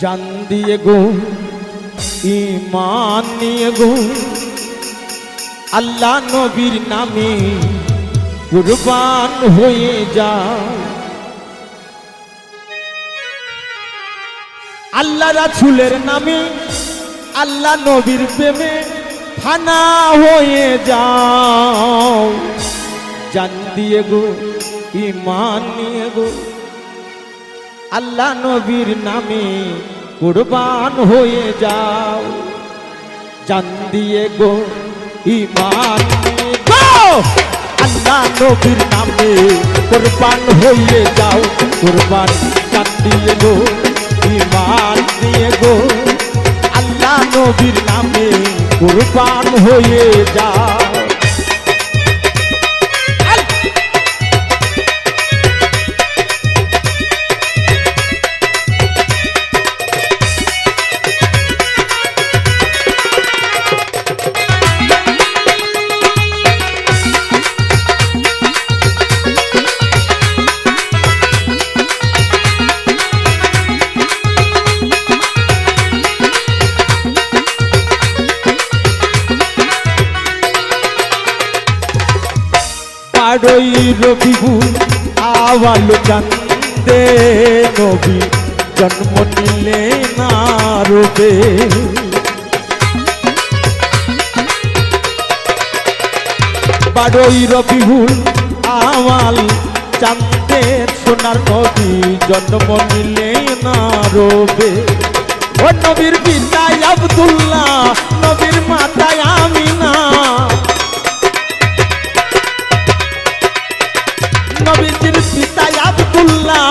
জান দিয়ে গো ঈমান নিয়ে গো আল্লাহ নবীর নামে কুরবান হয়ে যাও। আল্লাহ রাসূলের নামে আল্লাহ নবীর প্রেমে ফানা হয়ে যাও। জান দিয়ে গো ঈমান নিয়ে গো আল্লাহ নবীর নামে কুরবান হয়ে যাও। জান দিয়ে গো ঈমান নিয়ে গো আল্লাহ নবীর নামে কুরবান হয়ে যাও। কুরবান জান দিয়ে গো ঈমান দিয়ে গো আল্লাহ নবীর নামে কুরবান হয়ে যাও। বারোই রবিউল আওয়াল চাঁদে নবী জন্ম নিলেন আরবে। বারোই রবিউল আওয়াল চাঁদে সোনার নবী জন্ম নিলেন আরবে। ও নবীর পিতা আব্দুল্লাহ নবীর মাতা আমিনা। নবীর পিতা আব্দুল্লাহ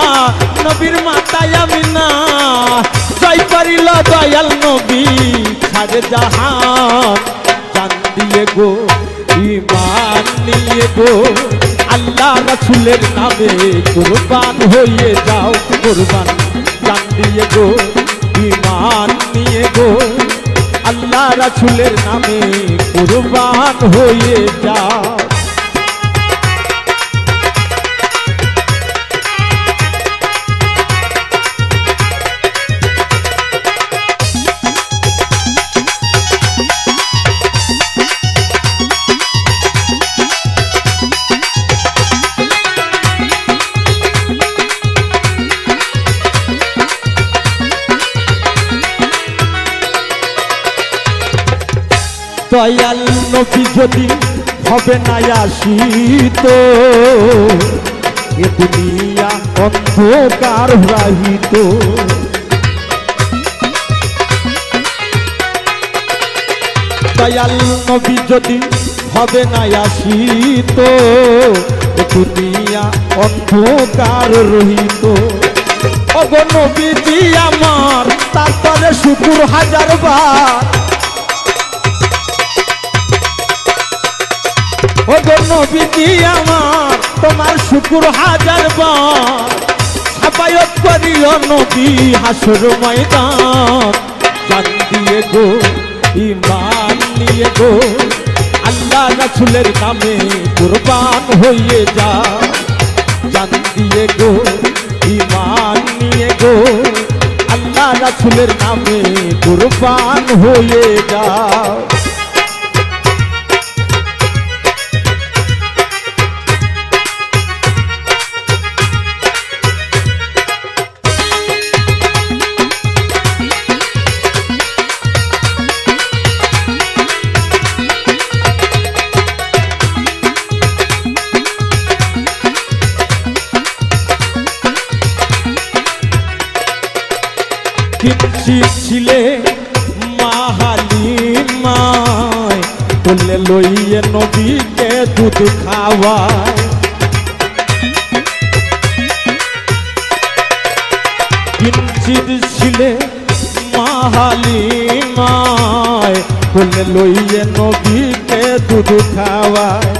নবীর মাতা আমিনা। জয় করিল দয়াল নবী সারে জাহান। জান দিয়ে গো ঈমান নিয়ে গো আল্লাহ রাসূলের নামে কুরবান হয়ে যাও। কুরবান জান দিয়ে গো ঈমান নিয়ে গো আল্লাহ রাসূলের নামে কুরবান হয়ে যাও। দয়াল নবী যদি হবে না আসিত এ দুনিয়া অন্ধকার রাহিত। দয়াল নবী যদি হবে না আসিত এ দুনিয়া অন্ধকার রহিত। ওগো নবীজি আমার তারপরে শুকুর হাজার বার। ওগো নবীজি আমার তোমার শুকুর হাজার বার। সাফায়াত করিও নবী হাসর ময়দান। জান দিয়ে গো ঈমান নিয়ে গো আল্লাহ রাসূলের নামে কুরবান হয়ে যাও। জান দিয়ে গো ঈমান নিয়ে গো আল্লাহ রাসূলের নামে কুরবান হয়ে যাও। কিঞ্চিত ছিলে মা হালিমায় কোলে লইয়ে নবীকে দুধ খাওয়ায়। কিঞ্চিত ছিলে মা হালিমায় কোলে লইয়ে নবীকে দুধ খাওয়ায়।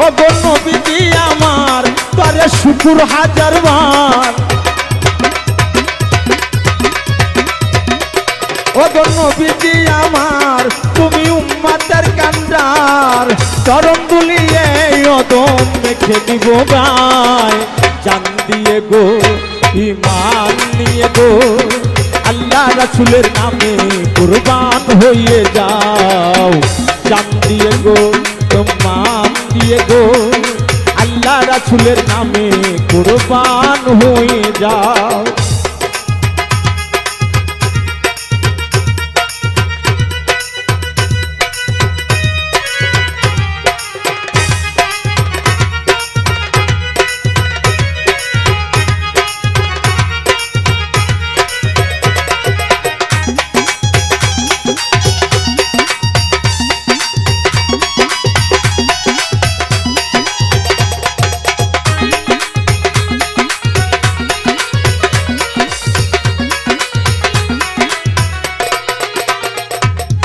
ওগো নবীজি আমার তরে শুকুর হাজার বার। ওগো নবীজি আমার তুমি উম্মতের কান্ডার। চরণ দুলিয়ে অদম মেখে দিব গায়। জান দিয়ে গো ঈমান নিয়ে গো আল্লাহ রাসূলের নামে কুরবান হয়ে যাও জান দিয়ে গো মান দিয়ে গো আল্লাহ রাসূলের নামে কুরবান হয়ে যাও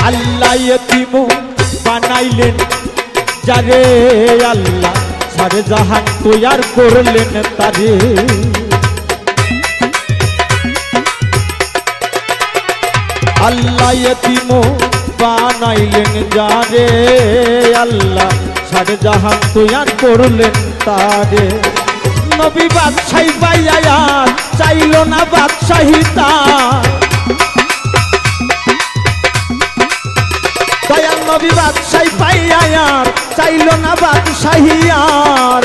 আল্লাহ ইয়তীম বানাইলেন যারে আল্লাহ সারে জাহান তৈয়ার করলেন তারে আল্লাহ ইয়তীম বানাইলেন যারে আল্লাহ সারে জাহান তৈয়ার করলেন তারে নবী বাদশাহী পাইয়া চাইল না বাদশাহী তার দয়াল নবী বাদশাহী পাইয়া চাইল না বাদশাহী আর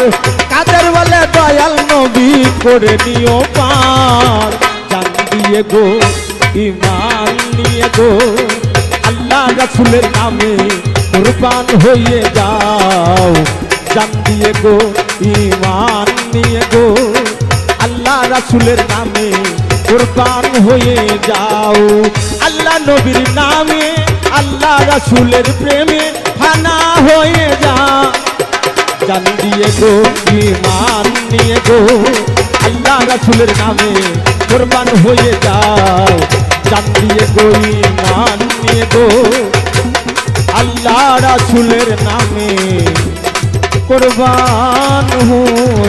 কাদের বলে দয়াল নবী করে নিও পার জান দিয়ে গো ঈমান নিয়ে গো আল্লাহ রাসূলের নামে কুরবান হয়ে যাও জান দিয়ে গো ঈমান নিয়ে গো আল্লাহ রাসূলের নামে কুরবান হয়ে যাও আল্লাহ নবীর নামে আল্লাহ রাসূলের প্রেমে ফানা হয়ে যা জান দিয়ে গো ঈমান নিয়ে গো আল্লাহ রাসূলের নামে কুরবান হয়ে যাও জান দিয়ে গো ঈমান নিয়ে গো আল্লাহ রাসূলের নামে কুরবান হয়ে